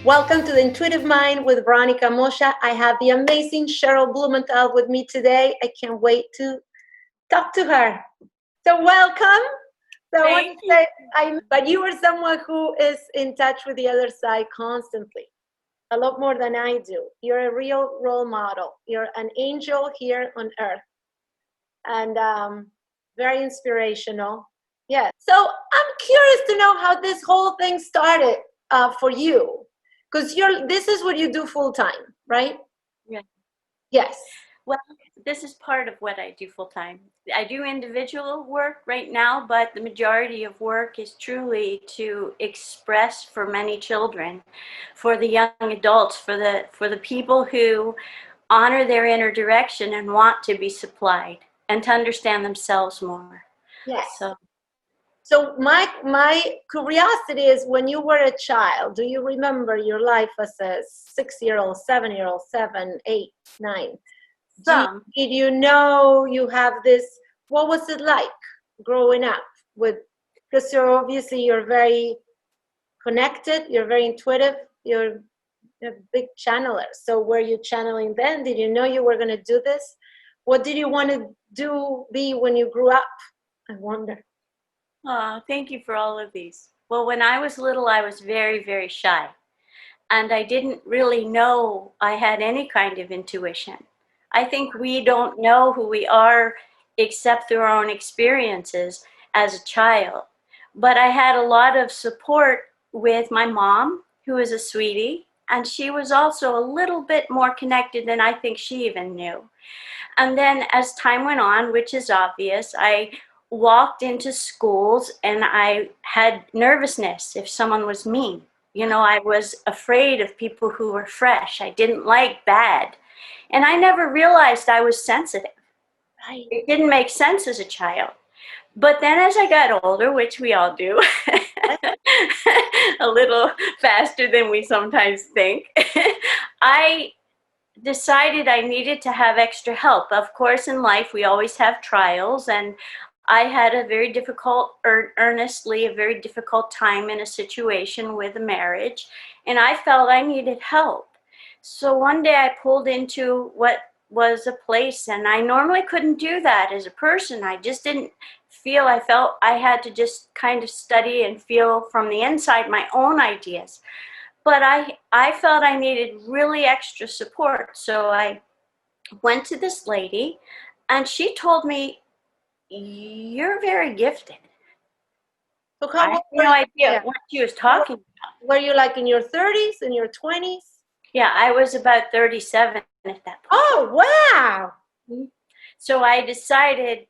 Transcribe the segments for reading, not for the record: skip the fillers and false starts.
Welcome to the Intuitive Mind with Veronica Moya. I have the amazing Sheryl Blumenthal with me today. I can't wait to talk to her. So welcome. So I want to say, but you are someone who is in touch with the other side constantly, a lot more than I do. You're a real role model. You're an angel here on earth, and very inspirational. Yeah. So I'm curious to know how this whole thing started for you. Because this is what you do full time, right? Yeah. Yes. Well, this is part of what I do full time. I do individual work right now, but the majority of work is truly to express for many children, for the young adults, for the people who honor their inner direction and want to be supplied and to understand themselves more. Yes. So my curiosity is, when you were a child, do you remember your life as a 6-year-old, 7-year-old, 7, 8, 9? Did you know you have this? What was it like growing up with? Because you're very connected, you're very intuitive, you're a big channeler. So were you channeling then? Did you know you were going to do this? What did you want to be when you grew up? I wonder. Oh, thank you for all of these. Well, when I was little, I was very, very shy. And I didn't really know I had any kind of intuition. I think we don't know who we are except through our own experiences as a child. But I had a lot of support with my mom, who is a sweetie, and she was also a little bit more connected than I think she even knew. And then as time went on, which is obvious, I walked into schools and I had nervousness if someone was mean. You know, I was afraid of people who were fresh. I didn't like bad. And I never realized I was sensitive. Right. It didn't make sense as a child. But then as I got older, which we all do, a little faster than we sometimes think, I decided I needed to have extra help. Of course, in life, we always have trials, and I had a very difficult, earnestly, a very difficult time in a situation with a marriage, and I felt I needed help. So one day I pulled into what was a place, and I normally couldn't do that as a person. I just didn't feel, I felt I had to just kind of study and feel from the inside my own ideas. But I felt I needed really extra support. So I went to this lady, and she told me, "You're very gifted." So I had no idea what she was talking about. Were you like in your 30s, in your 20s? Yeah, I was about 37 at that point. Oh, wow. So I decided,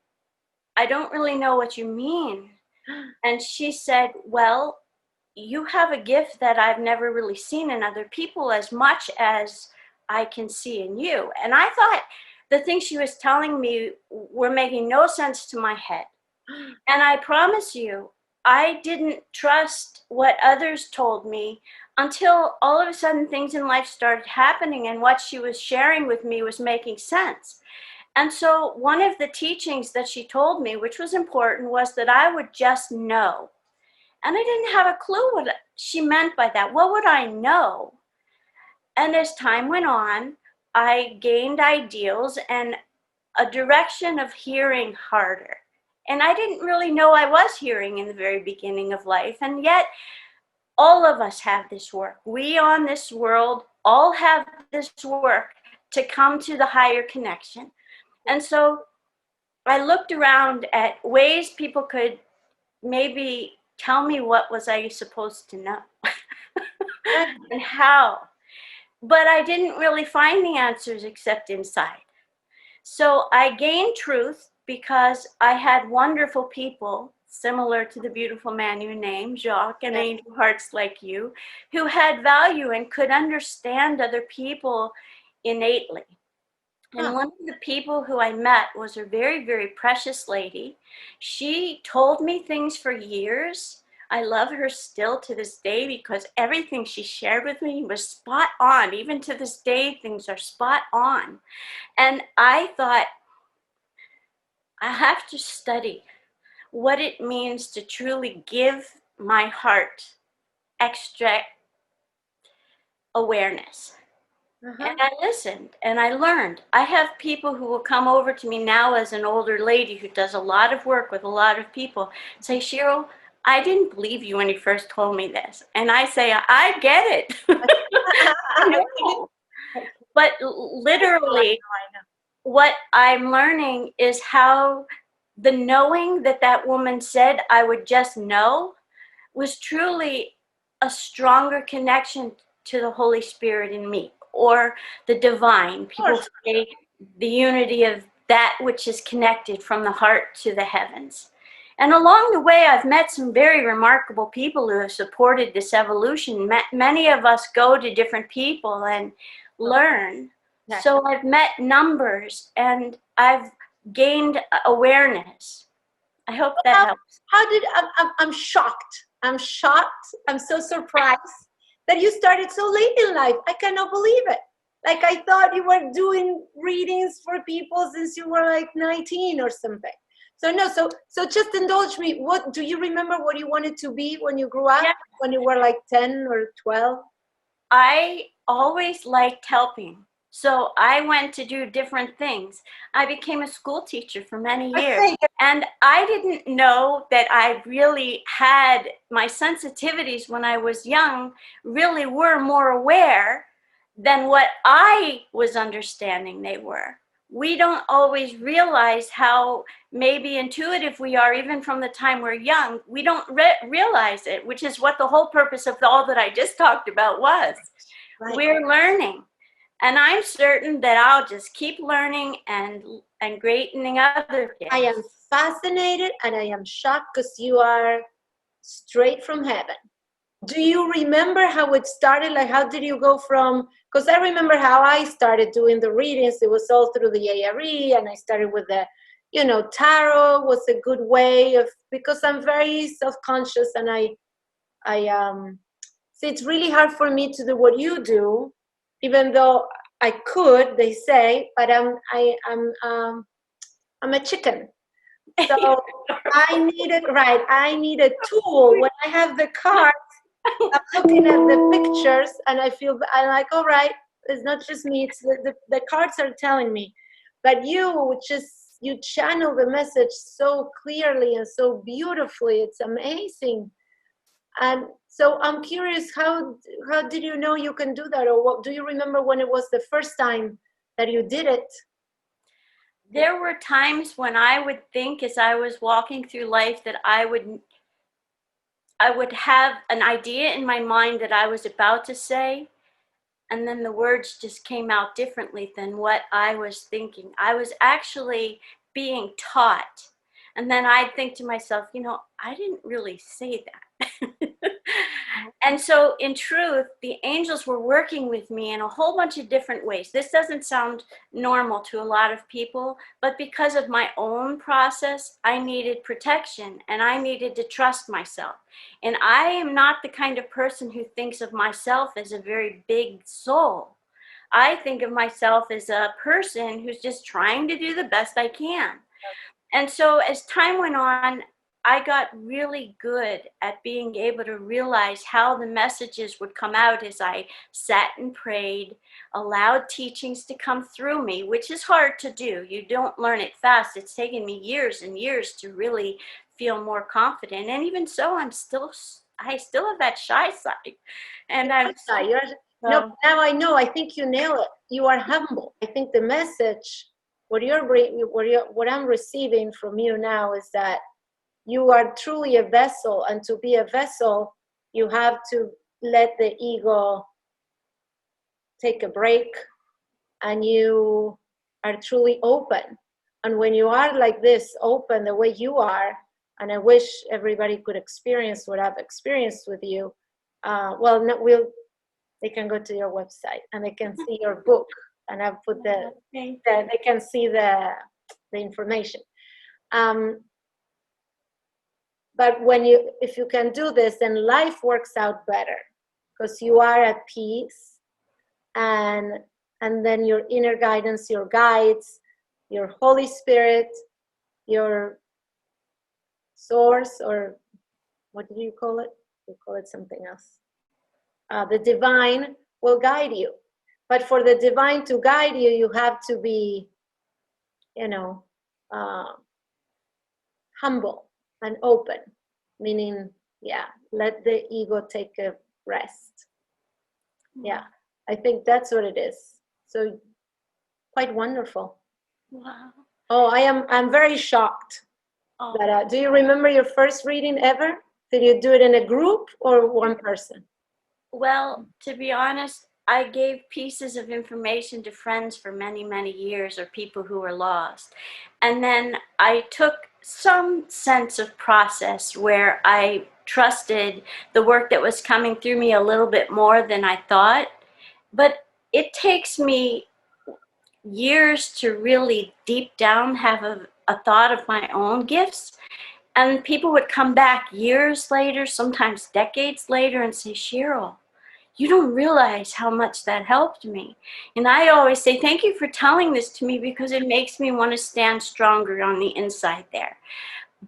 I don't really know what you mean. And she said, well, you have a gift that I've never really seen in other people as much as I can see in you. And I thought the things she was telling me were making no sense to my head. And I promise you, I didn't trust what others told me until all of a sudden things in life started happening, and what she was sharing with me was making sense. And so one of the teachings that she told me, which was important, was that I would just know. And I didn't have a clue what she meant by that. What would I know? And as time went on, I gained ideals and a direction of hearing harder. And I didn't really know I was hearing in the very beginning of life. And yet, all of us have this work. We on this world all have this work to come to the higher connection. And so I looked around at ways people could maybe tell me what was I supposed to know and how. But I didn't really find the answers except inside. So I gained truth because I had wonderful people, similar to the beautiful man you named, Jacques, and angel hearts like you, who had value and could understand other people innately. And one of the people who I met was a very, very precious lady. She told me things for years. I love her still to this day because everything she shared with me was spot on. Even to this day, things are spot on. And I thought, I have to study what it means to truly give my heart extra awareness. And I listened and I learned. I have people who will come over to me now as an older lady who does a lot of work with a lot of people and say, Sheryl, I didn't believe you when you first told me this. And I say, I get it. I know. But literally, what I'm learning is how the knowing that that woman said I would just know was truly a stronger connection to the Holy Spirit in me, or the divine. People say the unity of that which is connected from the heart to the heavens. And along the way, I've met some very remarkable people who have supported this evolution. Many of us go to different people and learn. So I've met numbers and I've gained awareness. I hope that helps. I'm shocked. I'm shocked. I'm so surprised that you started so late in life. I cannot believe it. Like, I thought you were doing readings for people since you were like 19 or something. So no, so just indulge me. What do you remember what you wanted to be when you grew up? Yeah. When you were like 10 or 12? I always liked helping. So I went to do different things. I became a school teacher for many years. And I didn't know that I really had my sensitivities when I was young really were more aware than what I was understanding they were. We don't always realize how maybe intuitive we are, even from the time we're young. We don't realize it, which is what the whole purpose of all that I just talked about was. Right. We're learning. And I'm certain that I'll just keep learning and greatening other kids. I am fascinated and I am shocked because you are straight from heaven. Do you remember how it started? Like, how did you go from, because I remember how I started doing the readings. It was all through the ARE, and I started with the, tarot was a good way of, because I'm very self-conscious, and so it's really hard for me to do what you do, even though I could, they say, but I'm a chicken. So I need a tool. When I have the cards, I'm looking at the pictures and I'm like, all right, it's not just me, it's the cards are telling me. But you channel the message so clearly and so beautifully. It's amazing. And so I'm curious, how did you know you can do that? Or what do you remember when it was the first time that you did it? There were times when I would think, as I was walking through life, that I would have an idea in my mind that I was about to say, and then the words just came out differently than what I was thinking. I was actually being taught. And then I'd think to myself, I didn't really say that. And so in truth, the angels were working with me in a whole bunch of different ways. This doesn't sound normal to a lot of people, but because of my own process, I needed protection and I needed to trust myself. And I am not the kind of person who thinks of myself as a very big soul. I think of myself as a person who's just trying to do the best I can. And so as time went on, I got really good at being able to realize how the messages would come out as I sat and prayed, allowed teachings to come through me, which is hard to do. You don't learn it fast. It's taken me years and years to really feel more confident. And even so, I still have that shy side. And I'm shy. No, now I know. I think you nail it. You are humble. I think the message, what I'm receiving from you now is that you are truly a vessel, and to be a vessel, you have to let the ego take a break, and you are truly open. And when you are like this, open the way you are, and I wish everybody could experience what I've experienced with you. They can go to your website and they can see your book, and I've put they can see the information. But if you can do this, then life works out better, because you are at peace, and then your inner guidance, your guides, your Holy Spirit, your source, or what do you call it? You call it something else. The divine will guide you. But for the divine to guide you, you have to be, uh, humble and open, meaning, let the ego take a rest. Yeah, I think that's what it is. So quite wonderful. Wow. Oh, I'm very shocked. That, do you remember your first reading ever? Did you do it in a group or one person? Well, to be honest, I gave pieces of information to friends for many, many years, or people who were lost. And then I took some sense of process where I trusted the work that was coming through me a little bit more than I thought. But it takes me years to really deep down have a thought of my own gifts. And people would come back years later, sometimes decades later, and say, Sheryl, you don't realize how much that helped me. And I always say, thank you for telling this to me, because it makes me want to stand stronger on the inside there.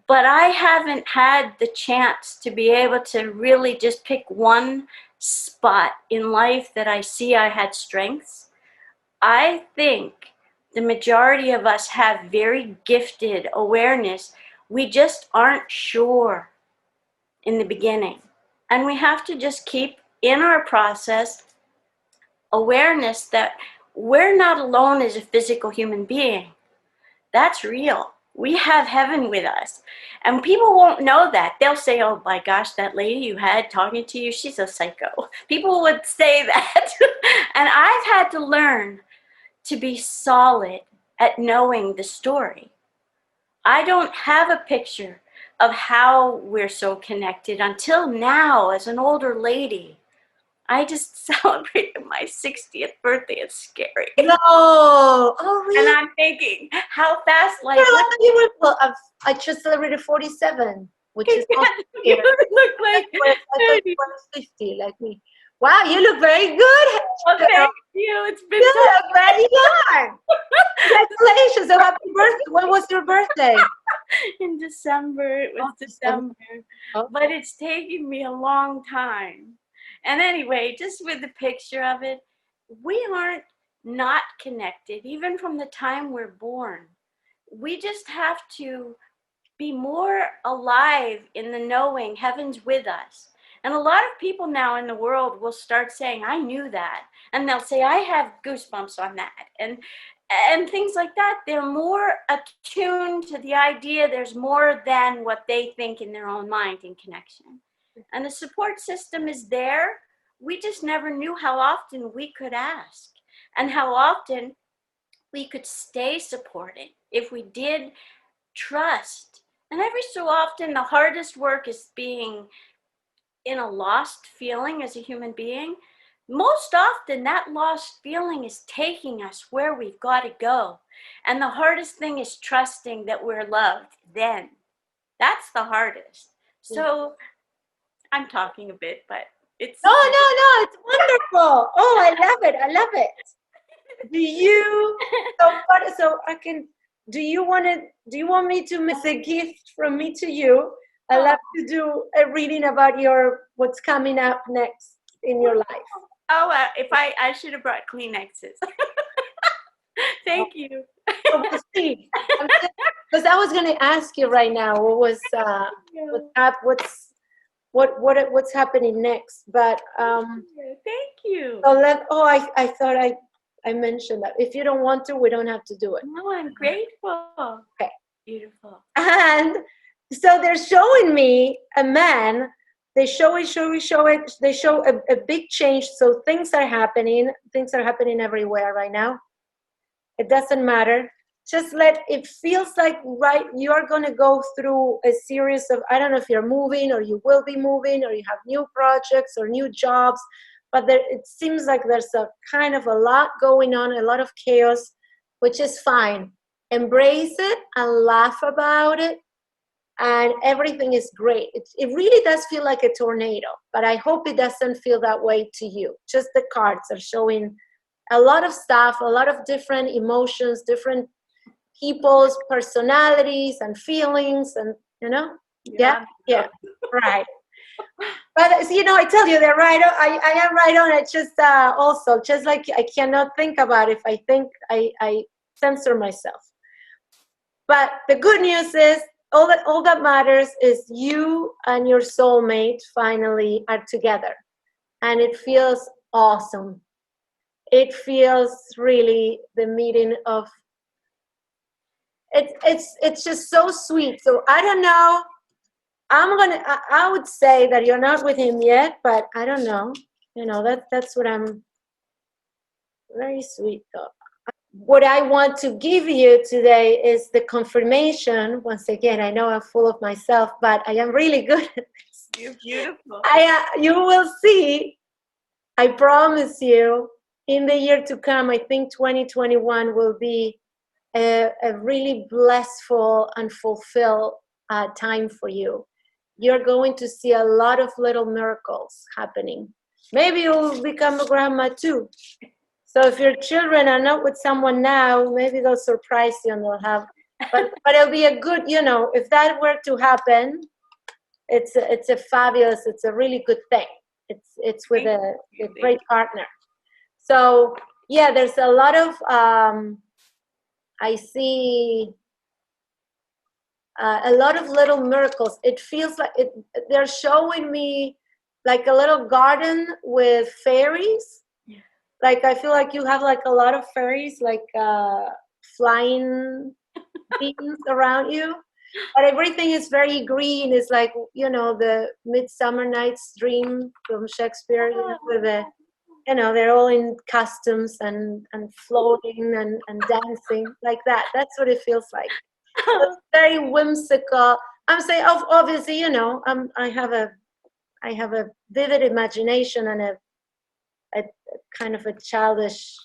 But I haven't had the chance to be able to really just pick one spot in life that I see I had strengths. I think the majority of us have very gifted awareness. We just aren't sure in the beginning. And we have to just keep in our process awareness that we're not alone as a physical human being. That's real. We have heaven with us. And people won't know that. They'll say, oh my gosh, that lady you had talking to you, she's a psycho. People would say that. And I've had to learn to be solid at knowing the story. I don't have a picture of how we're so connected until now as an older lady. I just celebrated my 60th birthday. It's scary. No. Oh, really? And I'm thinking, how fast life is. Well, I just celebrated 47, which is also you look like I thought you were 50, like me. Wow, you look very good. Well, thank you. It's been you look very young. Congratulations. So happy birthday. When was your birthday? In December. It was December. Oh. But it's taken me a long time. And anyway, just with the picture of it, we aren't not connected, even from the time we're born. We just have to be more alive in the knowing heaven's with us. And a lot of people now in the world will start saying, I knew that. And they'll say, I have goosebumps on that. And things like that. They're more attuned to the idea there's more than what they think in their own mind in connection. And the support system is there. We just never knew how often we could ask and how often we could stay supported if we did trust. And every so often, the hardest work is being in a lost feeling as a human being. Most often, that lost feeling is taking us where we've got to go. And the hardest thing is trusting that we're loved then. That's the hardest. So I'm talking a bit, but it's... No, it's wonderful. Oh, I love it. I love it. Do you want me to make a gift from me to you? I'd love to do a reading about what's coming up next in your life. Oh, if I should have brought Kleenexes. Thank you. We'll see. Because I was going to ask you right now what's happening next, but thank you. So I thought I mentioned that. If you don't want to, we don't have to do it. No, I'm grateful. Okay. Beautiful. And so they're showing me a man. They show it. They show a big change. So things are happening. Things are happening everywhere right now. It doesn't matter. Just it feels like you're going to go through a series of, I don't know if you're moving or you will be moving or you have new projects or new jobs, but it seems like there's a kind of a lot going on, a lot of chaos, which is fine. Embrace it and laugh about it, and everything is great. It really does feel like a tornado, but I hope it doesn't feel that way to you. Just the cards are showing a lot of stuff, a lot of different emotions, different people's personalities and feelings, and yeah, right. But you know, I tell you, they're right. I am right on it. Just also, just like I cannot think about it. If I think, I censor myself. But the good news is, all that matters is you and your soulmate finally are together, and it feels awesome. It feels really the meeting of it's just so sweet. So I don't know. I would say that you're not with him yet, but I don't know. You know, that's what I'm very sweet though. What I want to give you today is the confirmation. Once again, I know I'm full of myself, but I am really good at this. You're beautiful. You will see, I promise you, in the year to come, I think 2021 will be a really blissful and fulfilled time for you. You're going to see a lot of little miracles happening. Maybe you'll become a grandma too. So if your children are not with someone now, maybe they'll surprise you and they'll have, but it'll be a good, you know, if that were to happen, it's a fabulous, it's a really good thing. It's with a great partner. So yeah, there's a lot of, I see a lot of little miracles. It feels like they're showing me like a little garden with fairies. Like I feel like you have like a lot of fairies, like flying beings around you, but everything is very green. It's like, you know, the Midsummer Night's Dream from Shakespeare, you know, with the, you know, they're all in costumes and floating and dancing like that. That's what it feels like. It's very whimsical. I'm saying, obviously, you know, I have a vivid imagination and a kind of a childish.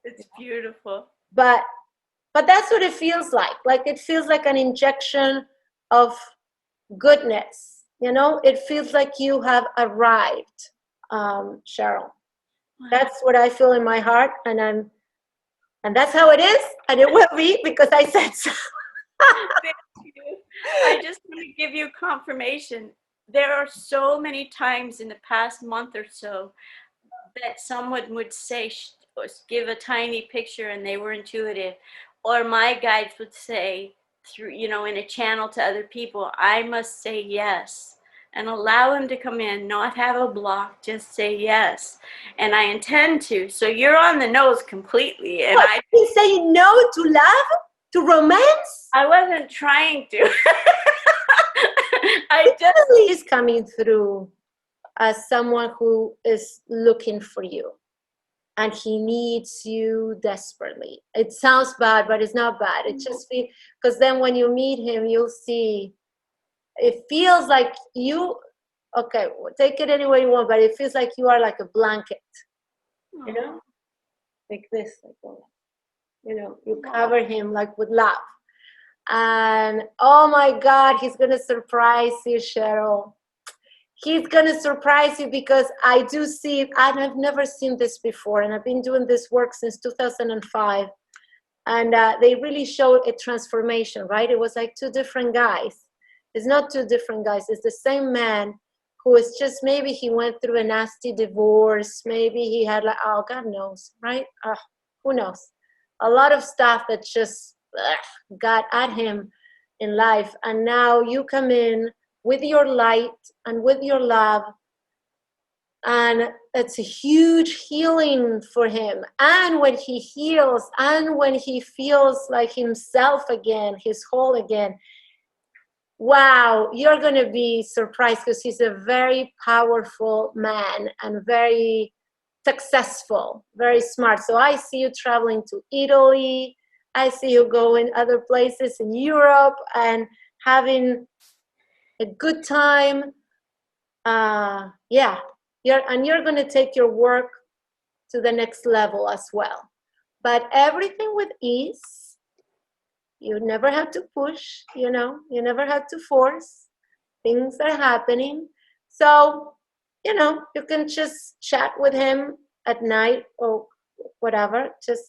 It's beautiful. But that's what it feels like. Like it feels like an injection of goodness. You know, it feels like you have arrived, Sheryl. Wow. That's what I feel in my heart, and that's how it is, and it will be because I said so. Thank you. I just want to give you confirmation. There are so many times in the past month or so that someone would say, give a tiny picture and they were intuitive, or my guides would say, through, you know, in a channel to other people, I must say yes and allow him to come in, not have a block, just say yes. And I intend to. So you're on the nose completely. And what, you say no to love, to romance? I wasn't trying to. I just is coming through as someone who is looking for you, and he needs you desperately. It sounds bad, but it's not bad. It just feels, because then when you meet him, you'll see, it feels like you, okay, take it any way you want, but it feels like you are like a blanket, you know, like this, like, you know, you cover him like with love. And oh my God, he's gonna surprise you, Sheryl. He's gonna surprise you, because I do see it, and I've never seen this before, and I've been doing this work since 2005, and they really showed a transformation, right? It was like two different guys. It's not two different guys, it's the same man who is just, maybe he went through a nasty divorce, maybe he had like, oh, God knows, right? Who knows? A lot of stuff that just got at him in life, and now you come in with your light and with your love, and it's a huge healing for him. And when he heals, and when he feels like himself again, he's whole again, wow, you're going to be surprised, because he's a very powerful man and very successful, very smart. So I see you traveling to Italy, I see you going other places in Europe and having a good time. Yeah, you're going to take your work to the next level as well. But everything with ease. You never have to push, you know, you never have to force. Things are happening. So, you know, you can just chat with him at night or whatever, just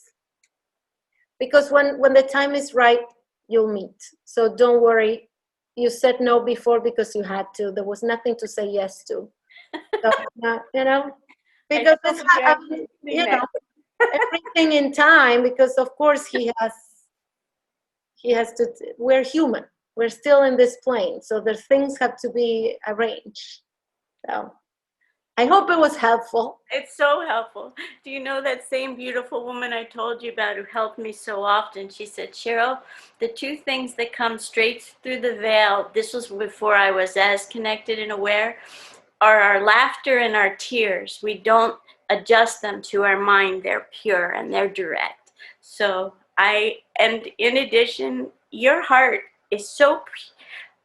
because when the time is right, you'll meet. So don't worry. You said no before because you had to. There was nothing to say yes to. So, because it's, everything in time, because of course he has to, we're human. We're still in this plane. So the things have to be arranged. So I hope it was helpful. It's so helpful. Do you know that same beautiful woman I told you about who helped me so often? She said, Sheryl, the two things that come straight through the veil, this was before I was as connected and aware, are our laughter and our tears. We don't adjust them to our mind. They're pure and they're direct. So and in addition, your heart is so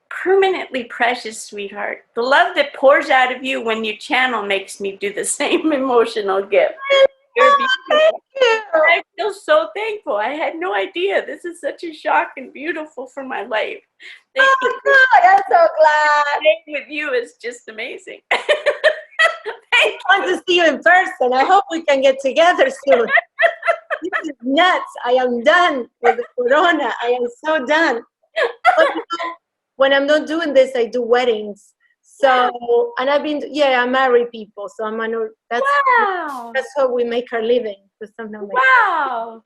permanently precious, sweetheart. The love that pours out of you when you channel makes me do the same emotional gift. You're beautiful. Thank you. I feel so thankful. I had no idea. This is such a shock and beautiful for my life. Oh my God, I'm so glad. Being with you is just amazing. I want to see you in person. I hope we can get together soon. This is nuts. I am done with the corona. I am so done. But when I'm not doing this, I do weddings. So, and I've been, I marry people. So that's how we make our living. Wow.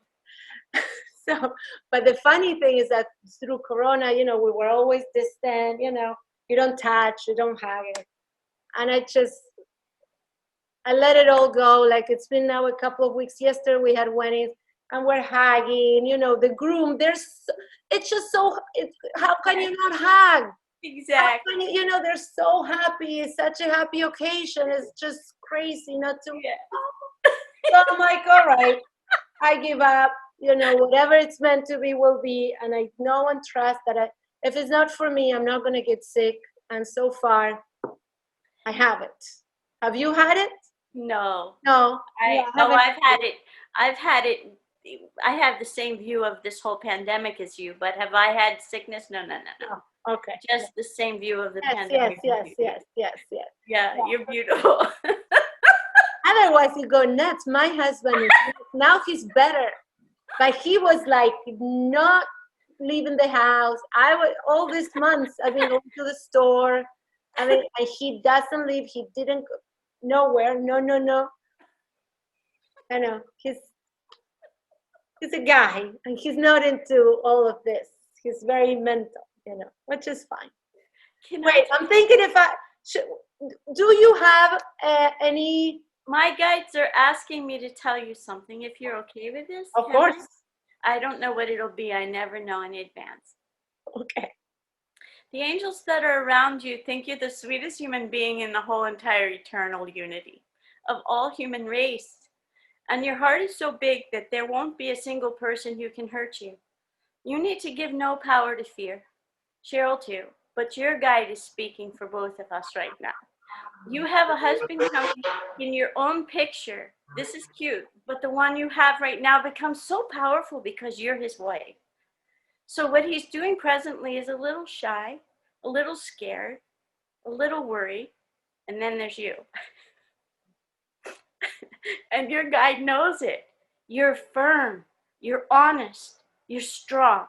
So, but the funny thing is that through corona, we were always distant, you don't touch, you don't hug it. And I let it all go. Like, it's been now a couple of weeks. Yesterday we had weddings and we're hugging, the groom, it's just so, how can you not hug? Exactly. They're so happy. It's such a happy occasion. It's just crazy not to. Yeah. So I'm like, all right, I give up. Whatever it's meant to be will be. And I know and trust that if it's not for me, I'm not going to get sick. And so far, I haven't. Have you had it? No. No. I've had it. I have the same view of this whole pandemic as you, but have I had sickness? No. Oh, okay. Just the same view of the pandemic. Yes. Yeah, you're beautiful. Otherwise, you go nuts. My husband now he's better, but he was like not leaving the house. All these months I've been going to the store. And he doesn't leave. He didn't go nowhere. No. I know he's a guy, and he's not into all of this. He's very mental, which is fine. I'm thinking do you have any? My guides are asking me to tell you something, if you're okay with this. Of course. I don't know what it'll be. I never know in advance. Okay. The angels that are around you think you're the sweetest human being in the whole entire eternal unity of all human race. And your heart is so big that there won't be a single person who can hurt you. You need to give no power to fear. Sheryl too, but your guide is speaking for both of us right now. You have a husband coming in your own picture. This is cute, but the one you have right now becomes so powerful because you're his wife. So what he's doing presently is a little shy, a little scared, a little worried, and then there's you. And your guide knows it. You're firm, you're honest, you're strong.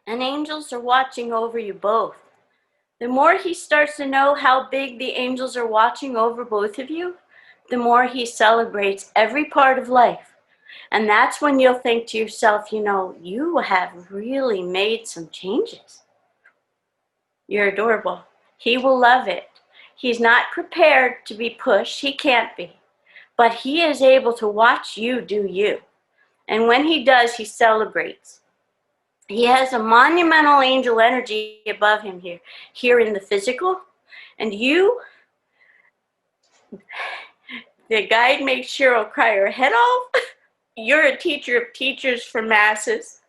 And angels are watching over you both. The more he starts to know how big the angels are watching over both of you, the more he celebrates every part of life. And that's when you'll think to yourself, you have really made some changes. You're adorable. He will love it. He's not prepared to be pushed. He can't be. But he is able to watch you do you. And when he does, he celebrates. He has a monumental angel energy above him here in the physical. And you, the guide makes Sheryl cry her head off. You're a teacher of teachers for masses.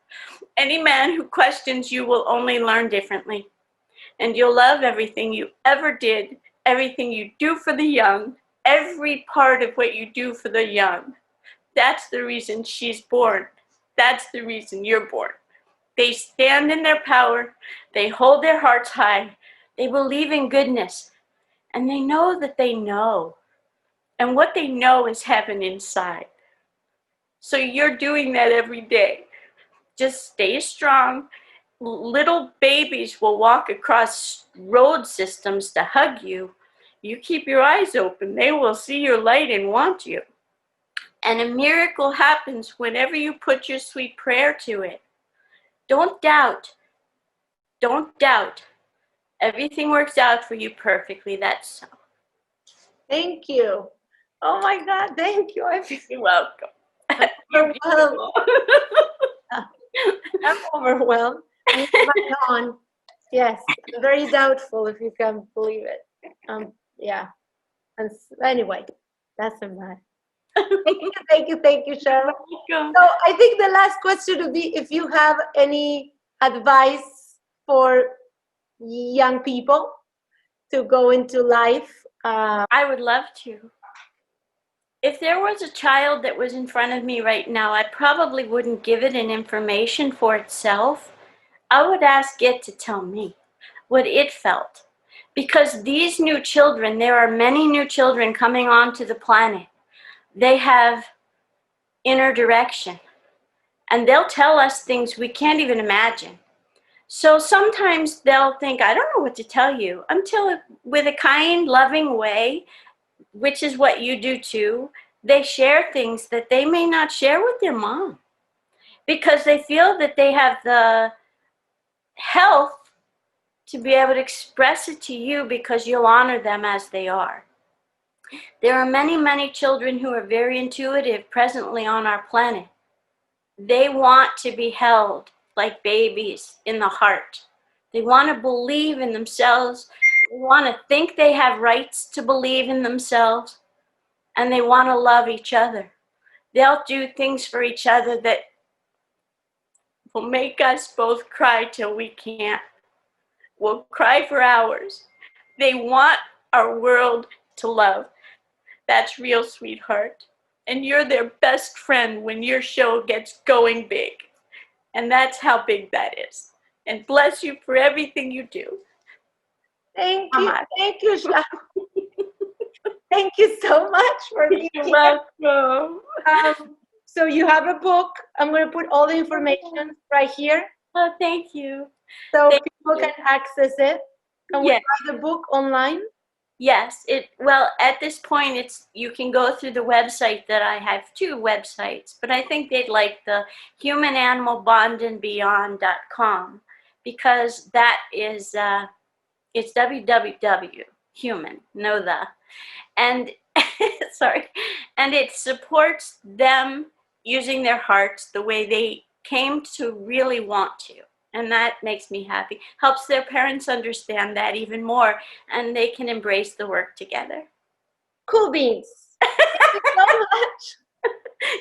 Any man who questions you will only learn differently. And you'll love everything you ever did, everything you do for the young, every part of what you do for the young. That's the reason she's born. That's the reason you're born. They stand in their power. They hold their hearts high. They believe in goodness. And they know that they know. And what they know is heaven inside. So you're doing that every day. Just stay strong. Little babies will walk across road systems to hug you. You keep your eyes open, they will see your light and want you. And a miracle happens whenever you put your sweet prayer to it. Don't doubt. Don't doubt. Everything works out for you perfectly. That's so. Thank you. Oh my God, thank you. You're welcome. You're overwhelmed. I'm overwhelmed. I'm back on. Yes, I'm very doubtful if you can believe it. Yeah. And anyway, that's a matter. Thank you, Sheryl. So I think the last question would be if you have any advice for young people to go into life. I would love to. If there was a child that was in front of me right now, I probably wouldn't give it an information for itself. I would ask it to tell me what it felt. Because these new children, there are many new children coming onto the planet. They have inner direction. And they'll tell us things we can't even imagine. So sometimes they'll think, I don't know what to tell you, until with a kind, loving way, which is what you do too, they share things that they may not share with their mom because they feel that they have the health to be able to express it to you because you'll honor them as they are. There are many, many children who are very intuitive presently on our planet. They want to be held like babies in the heart. They want to believe in themselves. They want to think they have rights to believe in themselves. And they want to love each other. They'll do things for each other that will make us both cry till we can't. We'll cry for hours. They want our world to love. That's real, sweetheart. And you're their best friend when your show gets going big. And that's how big that is. And bless you for everything you do. Thank you, Sheryl. Thank you so much for being You're here. welcome. So you have a book. I'm going to put all the information right here. Oh, thank you. So people can access it. Can we Yes. buy the book online? Yes. Well, at this point, you can go through the website that I have, 2 websites, but I think they'd like the humananimalbondandbeyond.com because that is it's www human, know the, and sorry, and it supports them using their hearts the way they came to really want to. And that makes me happy. Helps their parents understand that even more, and they can embrace the work together. Cool beans. Thank you so much.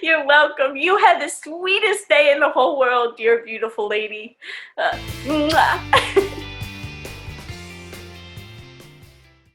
You're welcome. You had the sweetest day in the whole world, dear beautiful lady. Mwah.